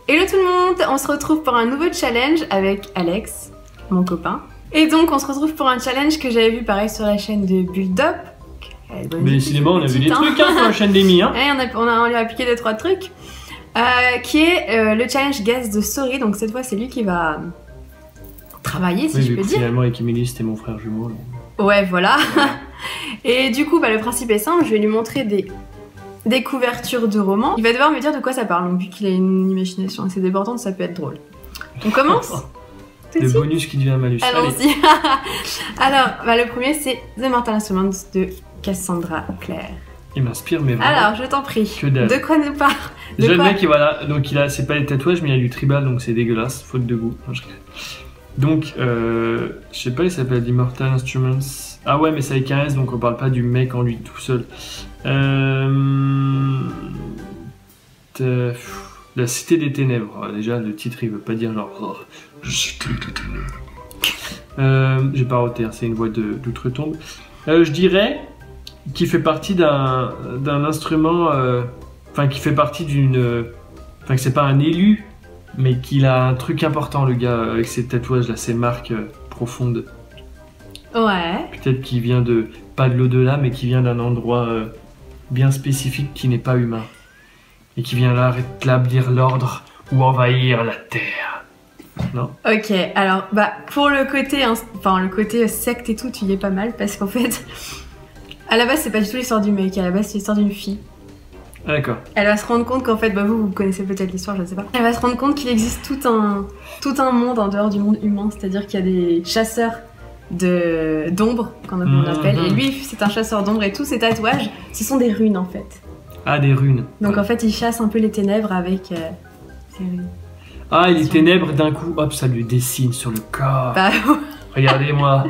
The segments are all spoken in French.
Hello tout le monde, on se retrouve pour un nouveau challenge avec Alex, mon copain. Et donc on se retrouve pour un challenge que j'avais vu pareil sur la chaîne de Build-Up. Mais décidément on a vu des trucs sur la chaîne d'Amy. Hein. Ouais, on lui a piqué 2-3 trucs. Qui est le challenge Guess the Story. Donc cette fois c'est lui qui va travailler si je peux dire. Finalement avec Emily c'était mon frère jumeau. Là. Ouais voilà. Et du coup le principe est simple, je vais lui montrer des couvertures de romans. Il va devoir me dire de quoi ça parle. Donc vu qu'il a une imagination assez débordante, ça peut être drôle. On commence? Le bonus qui devient un malus. Allons-y. Alors, le premier c'est The Mortal Instruments de Cassandra Clare. Il m'inspire mais vraiment. Alors, je t'en prie. Que dalle. De quoi nous parle? Déjà le mec, voilà, donc c'est pas les tatouages mais il a du tribal donc c'est dégueulasse, faute de goût. Donc, je sais pas, il s'appelle The Mortal Instruments. Ah ouais, mais c'est avec un S donc on parle pas du mec en lui tout seul. La Cité des Ténèbres. Alors, déjà, le titre il veut pas dire genre La Cité des Ténèbres. J'ai pas roté, c'est une voix d'outre-tombe. Je dirais qu'il fait partie d'un instrument. Enfin, qui fait partie d'une. Enfin, que c'est pas un élu, mais qu'il a un truc important, le gars, avec ses tatouages là, ses marques profondes. Ouais. Peut-être qu'il vient de. Pas de l'au-delà, mais qui vient d'un endroit bien spécifique qui n'est pas humain. Et qui vient là rétablir l'ordre ou envahir la terre. Non? Ok, alors, pour le côté, le côté secte et tout, tu y es pas mal, parce qu'en fait, à la base, c'est pas du tout l'histoire du mec, à la base, c'est l'histoire d'une fille. Ah, d'accord. Elle va se rendre compte qu'en fait, vous connaissez peut-être l'histoire, je sais pas. Elle va se rendre compte qu'il existe tout un monde en dehors du monde humain, c'est-à-dire qu'il y a des chasseurs d'ombre, qu'on appelle, et lui, c'est un chasseur d'ombre, et tous ses tatouages, ce sont des runes en fait. Ah, des runes. Donc en fait, il chasse un peu les ténèbres avec ces runes. Ah, et les ténèbres, d'un coup, hop, ça lui dessine sur le corps. Regardez-moi.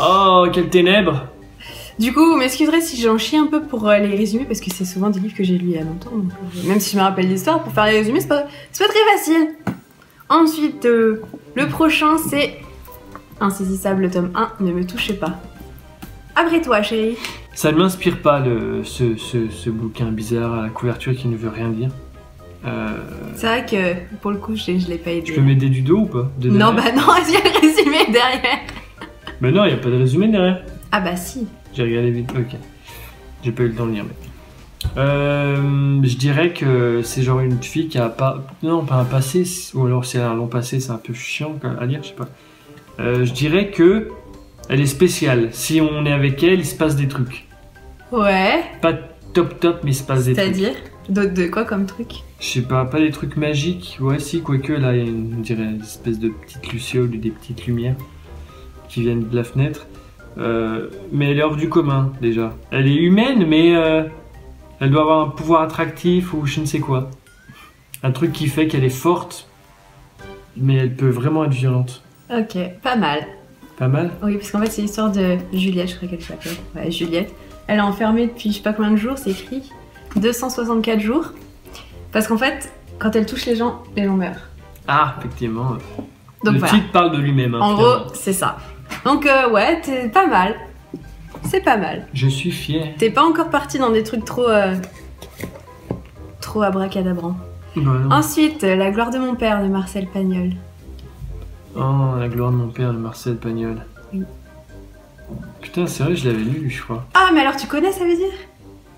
Oh, quelles ténèbres. Du coup, vous m'excuserez si j'en chie un peu pour les résumer, parce que c'est souvent des livres que j'ai lus il y a longtemps. Donc, même si je me rappelle l'histoire, pour faire les résumés, c'est pas très facile. Ensuite, le prochain, c'est Insaisissable, le tome 1, Ne me touchez pas. Après toi, chérie. Ça ne m'inspire pas, ce bouquin bizarre à la couverture qui ne veut rien dire. C'est vrai que, pour le coup, je l'ai pas aidé. Je peux m'aider du dos ou pas? Non, non, il y a le résumé derrière. Mais non, il n'y a pas de résumé derrière. Ah bah si. J'ai regardé vite, ok. J'ai pas eu le temps de lire, mais... je dirais que c'est genre une fille qui a pas... Non, pas un passé, ou alors c'est un long passé, c'est un peu chiant à lire, je sais pas. Je dirais que elle est spéciale. Si on est avec elle, il se passe des trucs. Ouais. Pas top, mais il se passe des trucs. C'est-à-dire de quoi comme truc? Je sais pas des trucs magiques. Ouais, si, quoique là, il y a on dirait une espèce de petite luciole ou des petites lumières qui viennent de la fenêtre. Mais elle est hors du commun, déjà. Elle est humaine, mais elle doit avoir un pouvoir attractif ou je ne sais quoi. Un truc qui fait qu'elle est forte, mais elle peut vraiment être violente. Ok, pas mal. Pas mal? Oui, parce qu'en fait, c'est l'histoire de Juliette, je crois qu'elle s'appelle. Ouais, Juliette. Elle est enfermée depuis je sais pas combien de jours, c'est écrit 264 jours. Parce qu'en fait, quand elle touche les gens meurent. Ah, effectivement. Donc, le titre parle de lui-même. Hein, en gros, c'est ça. Donc, ouais, t'es pas mal. C'est pas mal. Je suis fier. T'es pas encore parti dans des trucs trop abracadabrants. Bah Ensuite, La gloire de mon père de Marcel Pagnol. Oh, La gloire de mon père de Marcel Pagnol. Oui. Putain, c'est vrai, je l'avais lu, je crois. Ah, mais alors tu connais, ça veut dire?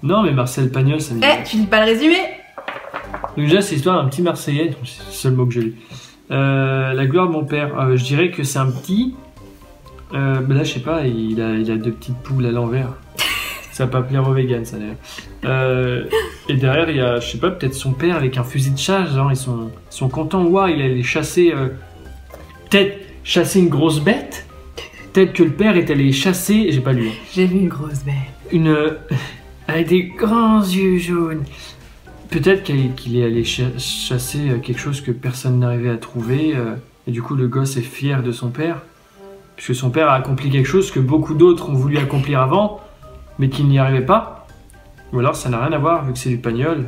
Non, mais Marcel Pagnol, ça me dit. Tu lis pas le résumé? Donc déjà, c'est l'histoire d'un petit Marseillais, c'est le seul mot que j'ai lu. La gloire de mon père, je dirais que c'est un petit... là, je sais pas, il a deux petites poules à l'envers. Ça va pas plaire aux véganes, ça d'ailleurs. Et derrière, il y a, je sais pas, peut-être son père avec un fusil de chasse, genre, ils sont contents. Ouah, il allait chasser... peut-être chasser une grosse bête. Peut-être que le père est allé chasser... J'ai pas lu. J'ai vu une grosse bête. Avec des grands yeux jaunes. Peut-être qu'il est allé chasser quelque chose que personne n'arrivait à trouver. Et du coup, le gosse est fier de son père. Puisque son père a accompli quelque chose que beaucoup d'autres ont voulu accomplir avant, mais qu'ils n'y arrivaient pas. Ou alors, ça n'a rien à voir, vu que c'est du Pagnol.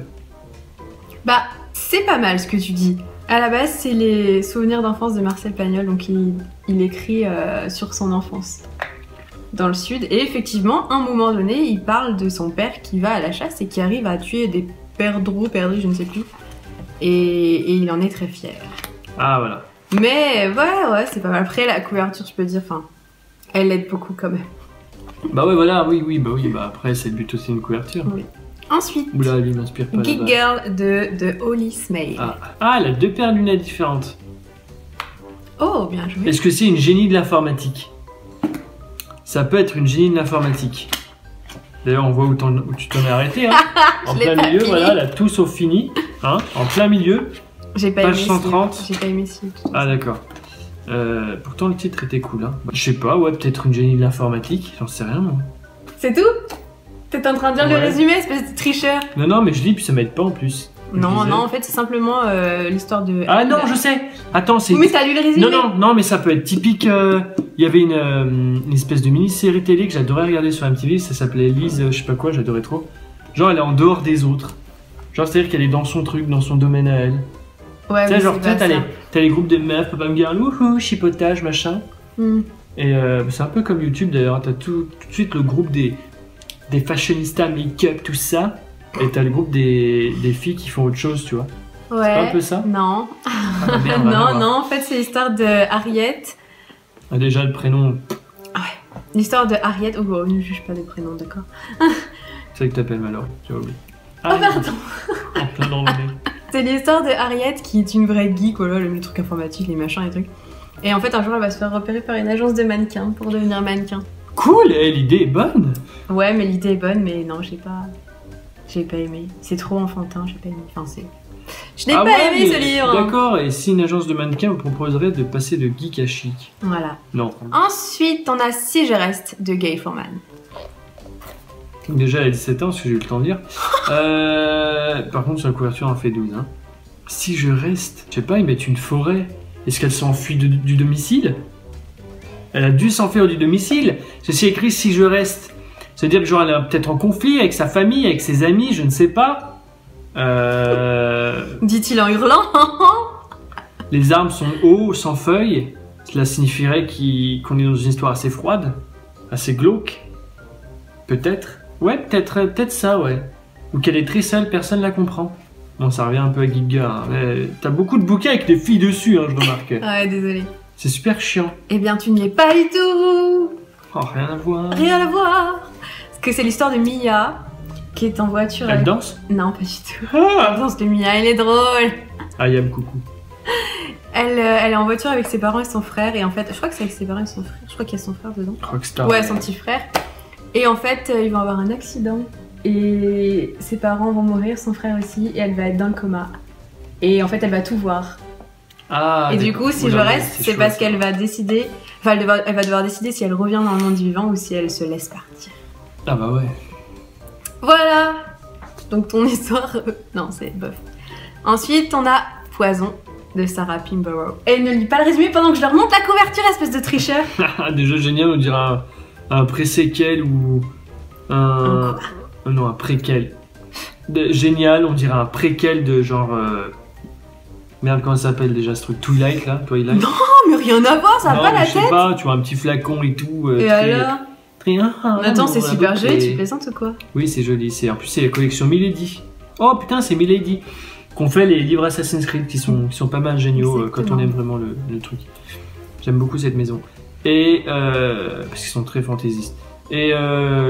Bah, c'est pas mal ce que tu dis. À la base, c'est les souvenirs d'enfance de Marcel Pagnol, donc il écrit sur son enfance dans le sud. Et effectivement, à un moment donné, il parle de son père qui va à la chasse et qui arrive à tuer des perdreaux, je ne sais plus. Et il en est très fier. Ah, voilà. Mais ouais, c'est pas mal. Après, la couverture, je peux dire, enfin, elle l'aide beaucoup quand même. Bah ouais, voilà, oui, bah après, c'est le but aussi d'une couverture. Oui. Ensuite, Oula, lui, il m'inspire pas. Geek Girl de Holly Smale. Ah, elle a 2 paires de lunettes différentes. Oh, bien joué. Est-ce que c'est une génie de l'informatique? Ça peut être une génie de l'informatique. D'ailleurs, on voit où tu t'en es arrêté. Hein. En plein milieu, fini. voilà, elle a tout sauf fini. Hein, en plein milieu. J'ai pas Page aimé 130. J'ai pas aimé ce livre. Ah, d'accord. Pourtant, le titre était cool. Hein. Je sais pas, ouais, peut-être une génie de l'informatique. J'en sais rien, moi. C'est tout? T'es en train de dire le Ouais. résumé, espèce de tricheur? Non, mais je lis, puis ça m'aide pas en plus. Non, en fait, c'est simplement l'histoire de... Ah non, je sais. Attends, c'est... Oui, mais t'as lu le résumé? Non, mais ça peut être typique. Il y avait une espèce de mini-série télé que j'adorais regarder sur MTV. Ça s'appelait Lise, je sais pas quoi, j'adorais trop. Genre, elle est en dehors des autres. Genre, c'est-à-dire qu'elle est dans son truc, dans son domaine à elle. Ouais, Tu sais, mais genre, c'est pas ça. t'as les groupes de meufs, Papa Me Girl, wouhou, chipotage, machin. Et c'est un peu comme YouTube d'ailleurs. T'as tout de suite le groupe des fashionistas, make-up, tout ça. Et t'as le groupe des filles qui font autre chose, tu vois. Ouais. C'est pas un peu ça? Non. Ah, merde, rien à voir. non, en fait, c'est l'histoire de Harriet. Ah, déjà, le prénom, L'histoire de Harriet. Oh, ne juge pas des prénoms, d'accord? c'est ça que t'appelles Mallory, tu as oublié. Oh, pardon. En plein dans le nez. C'est l'histoire de Harriet qui est une vraie geek, oh là, les trucs informatiques, les machins, les trucs. Et en fait, un jour, elle va se faire repérer par une agence de mannequins pour devenir mannequin. Cool, l'idée est bonne. Ouais, mais l'idée est bonne, mais non, j'ai pas aimé. C'est trop enfantin, j'ai pas aimé. Enfin, c'est... Je n'ai pas aimé ce livre. D'accord, et si une agence de mannequins vous proposerait de passer de geek à chic? Voilà. Non. Ensuite, on a Si je reste de Gay Forman. Déjà, elle a 17 ans, parce que j'ai eu le temps de lire. Par contre, sur la couverture, on en fait 12. Hein. Si je reste, je sais pas, ils mettent une forêt. Est-ce qu'elle s'enfuit du domicile? Elle a dû s'enfuir du domicile. Ceci écrit si je reste. C'est-à-dire que genre elle est peut-être en conflit avec sa famille, avec ses amis, je ne sais pas. Dit-il en hurlant. Les arbres sont hauts, sans feuilles. Cela signifierait qu'on est dans une histoire assez froide, assez glauque. Peut-être. Ouais, peut-être ça, ouais. Ou qu'elle est très seule, personne ne la comprend. Bon, ça revient un peu à Geek Girl. Hein. T'as beaucoup de bouquins avec des filles dessus, hein, je remarque. Ouais, désolé. C'est super chiant. Eh bien, tu n'y es pas du tout. Oh, rien à voir. Rien à voir. Parce que c'est l'histoire de Mia qui est en voiture. Elle danse? Non, pas du tout. Ah, La danse de Mia, elle est drôle. Ayam, coucou. Elle est en voiture avec ses parents et son frère. Et en fait, je crois que c'est avec ses parents et son frère. Je crois qu'il y a son frère dedans. Rockstar. Ouais, son petit frère. Et en fait, ils vont avoir un accident. Et ses parents vont mourir, son frère aussi. Et elle va être dans le coma. Et en fait, elle va tout voir. Ah, et du coup, si je reste, c'est parce qu'elle va décider. Enfin, elle va devoir décider si elle revient dans le monde vivant ou si elle se laisse partir. Ah bah ouais. Voilà. Donc ton histoire... non, c'est bof. Ensuite, on a Poison de Sarah Pinborough. Et ne lis pas le résumé pendant que je leur montre la couverture, espèce de tricheur. Déjà génial, on dirait un pré-séquel ou un... Non, un préquel. Génial, on dirait un préquel de genre... Merde, comment ça s'appelle déjà ce truc? Twilight, là? Twilight. Non, mais rien à voir, ça a Non, pas mais la je sais tête. pas, tu vois un petit flacon et tout. Et alors Attends, c'est on a super d'autres, joli, et- tu plaisantes ou quoi? Oui, c'est joli. En plus, c'est la collection Milady. Oh putain, c'est Milady. Qu'on fait les livres Assassin's Creed qui sont pas mal géniaux quand on Exactement. aime vraiment le truc. J'aime beaucoup cette maison. Et parce qu'ils sont très fantaisistes. Et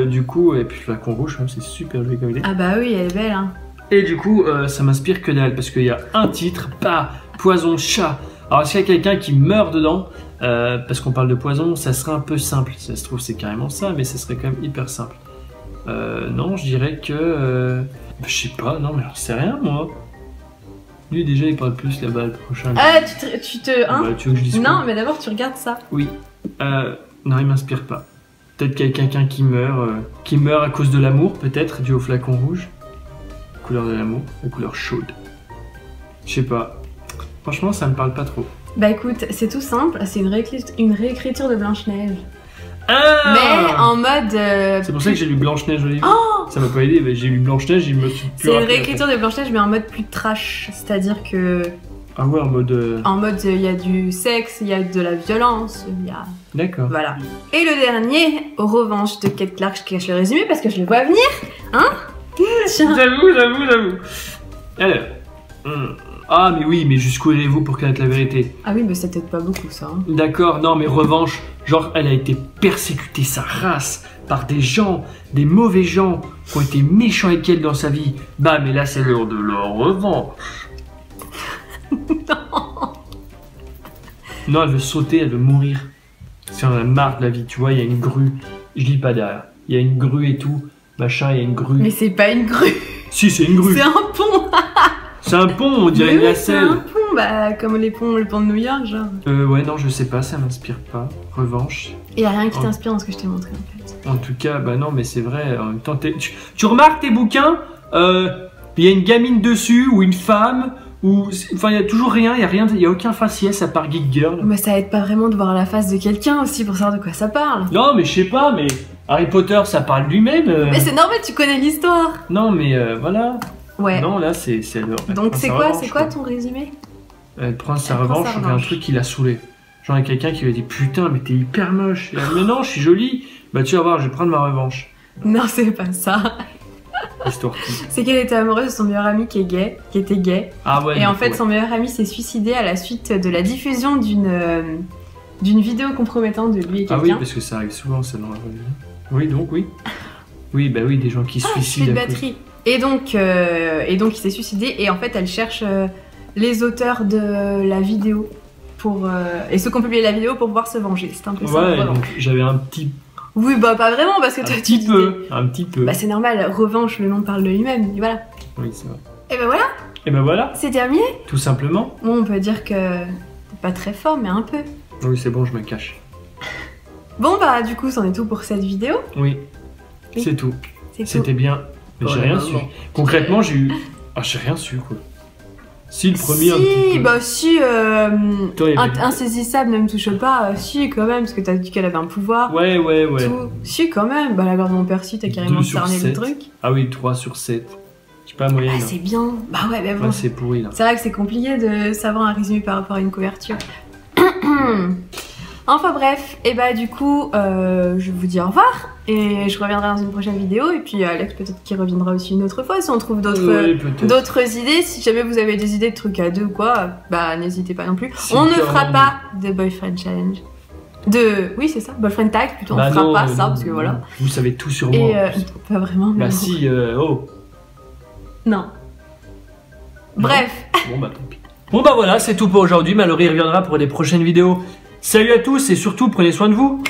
du coup, et puis le flacon rouge, hein, c'est super joli comme idée. Ah bah oui, elle est belle, hein. Et du coup, ça m'inspire que dalle parce qu'il y a un titre, pas poison chat. Alors, s'il y a quelqu'un qui meurt dedans, parce qu'on parle de poison, ça serait un peu simple. Ça se trouve, c'est carrément ça, mais ça serait quand même hyper simple. Non, je dirais que. Je sais pas, non, mais j'en sais rien, moi. Lui, déjà, il parle plus là-bas, le prochain. Ah, tu te... Hein Bah, tu veux que je dise quoi? Non, mais d'abord, tu regardes ça. Oui. Non, il m'inspire pas. Peut-être qu'il y a quelqu'un qui meurt à cause de l'amour, peut-être, dû au flacon rouge. La couleur de l'amour, la couleur chaude. Je sais pas. Franchement, ça me parle pas trop. Bah écoute, c'est tout simple, c'est une réécriture de Blanche-Neige. Ah Mais en mode... C'est pour ça que j'ai lu Blanche-Neige au livre. Oh, Ça m'a pas aidé, mais j'ai lu Blanche-Neige, il me suis plus c'est une rappelé réécriture de Blanche-Neige, mais en mode plus trash. C'est-à-dire que... après. Ah ouais, en mode... En mode, il y a du sexe, il y a de la violence, il y a... D'accord. Voilà. Et le dernier, Revanche de Kate Clark, je cache le résumé parce que je le vois venir. Hein? Tiens. J'avoue. Alors... Ah, mais oui, mais jusqu'où irez-vous pour connaître la vérité? Ah oui, mais ça t'aide pas beaucoup, ça. Hein. D'accord, non, mais revanche, genre, elle a été persécutée sa race par des gens, des mauvais gens qui ont été méchants avec elle dans sa vie. Bah, mais là, c'est l'heure de leur revanche. Non, elle veut sauter, elle veut mourir. Si on en a marre de la vie, tu vois, il y a une grue. Je lis pas derrière. Il y a une grue et tout. Machin, il y a une grue. Mais c'est pas une grue. Si, c'est une grue. C'est un pont. C'est un pont, on dirait Mais une oui, c'est nacelle. un pont, bah comme le pont de New York, genre. Ouais, non, je sais pas, ça m'inspire pas. Revanche. Et y a rien qui Oh. t'inspire dans ce que je t'ai montré, en fait. En tout cas, bah non, mais c'est vrai. En même temps, tu remarques tes bouquins, il y a une gamine dessus, ou une femme, ou. Enfin, il y a toujours rien, il y a aucun faciès à part Geek Girl. Mais ça aide pas vraiment de voir la face de quelqu'un aussi pour savoir de quoi ça parle. Non, mais je sais pas, mais Harry Potter, ça parle lui-même. Mais c'est normal, tu connais l'histoire. Non, mais voilà. Ouais. Non, là, c'est. Donc c'est quoi ton résumé? Elle prend sa Elle prend revanche sa sur un revanche. truc qui l'a saoulé. Genre, il y a quelqu'un qui lui a dit putain, mais t'es hyper moche. Et elle, mais non, je suis jolie. Bah, tu vas voir, je vais prendre ma revanche. Non, c'est pas ça. Histoire. C'est qu'elle était amoureuse de son meilleur ami qui était gay. Ah ouais. Et en du fait, coup, son meilleur ami s'est suicidé à la suite de la diffusion d'une vidéo compromettante de lui et Ah quelqu'un. oui, parce que ça arrive souvent, ça dans la vraie vie. Oui, donc oui. Oui, bah oui, des gens qui se Plus suicident. de à cause- batterie. Et donc il s'est suicidé et en fait elle cherche les auteurs de la vidéo pour et ceux qui ont publié la vidéo pour pouvoir se venger. C'est un peu ça. Ouais, revanche. donc j'avais un petit Oui, bah pas vraiment parce que toi tu dis. peu. Un petit peu. Bah c'est normal, revanche, le nom parle de lui-même. Et voilà. Oui, c'est vrai. Et ben voilà, Et ben voilà, c'est terminé. tout simplement. Bon, on peut dire que t'es pas très fort, mais un peu. Oui, c'est bon, je me cache. Bon bah du coup, c'en est tout pour cette vidéo. Oui, Oui. c'est tout. C'est tout. C'était bien. Mais j'ai Ouais, rien non, su. non. Concrètement, j'ai eu. Ah, j'ai rien su, quoi. Si, le premier, un Si, petit peu. bah si, Toi, il y avait- insaisissable ne me touche pas, si quand même, parce que t'as dit qu'elle avait un pouvoir. Ouais. Tout. Si quand même, bah la garde de mon père, si t'as carrément 2 sur cerné le 7. truc. Ah oui, 3 sur 7. Je sais pas, moyenne. Ah c'est bien. Bah ouais, mais bon. Ouais, c'est pourri, là. C'est vrai que c'est compliqué de savoir un résumé par rapport à une couverture. Enfin bref, et bah du coup, je vous dis au revoir et je reviendrai dans une prochaine vidéo et puis Alex peut-être qu'il reviendra aussi une autre fois si on trouve Ouais, peut-être. d'autres idées. Si jamais vous avez des idées de trucs à deux ou quoi, bah n'hésitez pas non plus. C'est On ne hyper fera vendu. pas de boyfriend challenge. Oui c'est ça, boyfriend tag plutôt. Bah on fera non, pas ça non, parce que non, voilà. Vous savez tout sur moi. Et en plus. pas vraiment. Mais Bah bon. si, oh. Non. Non. Bref. Bon bah tant pis. Bon bah voilà, c'est tout pour aujourd'hui. Mallory reviendra pour des prochaines vidéos. Salut à tous et surtout prenez soin de vous.